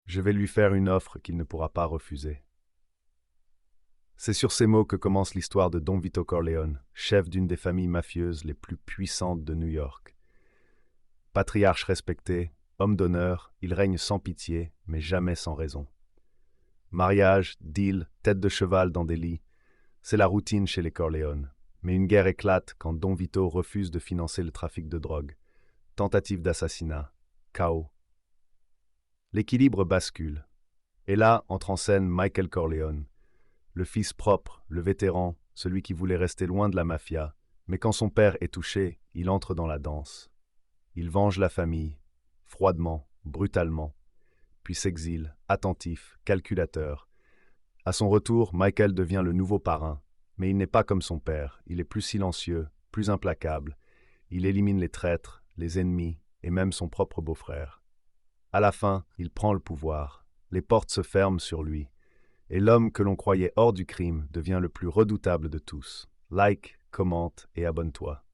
Je vais lui faire une offre qu'il ne pourra pas refuser. C'est sur ces mots que commence l'histoire de Don Vito Corleone, chef d'une des familles mafieuses les plus puissantes de New York. Patriarche respecté, homme d'honneur, il règne sans pitié, mais jamais sans raison. Mariage, deal, tête de cheval dans des lits, c'est la routine chez les Corleone. Mais une guerre éclate quand Don Vito refuse de financer le trafic de drogue. Tentative d'assassinat, chaos. L'équilibre bascule. Et là entre en scène Michael Corleone, le fils propre, le vétéran, celui qui voulait rester loin de la mafia. Mais quand son père est touché, il entre dans la danse. Il venge la famille, froidement, brutalement, puis s'exile, attentif, calculateur. À son retour, Michael devient le nouveau parrain. Mais il n'est pas comme son père, il est plus silencieux, plus implacable. Il élimine les traîtres, les ennemis et même son propre beau-frère. À la fin, il prend le pouvoir. Les portes se ferment sur lui. Et l'homme que l'on croyait hors du crime devient le plus redoutable de tous. Like, commente et abonne-toi.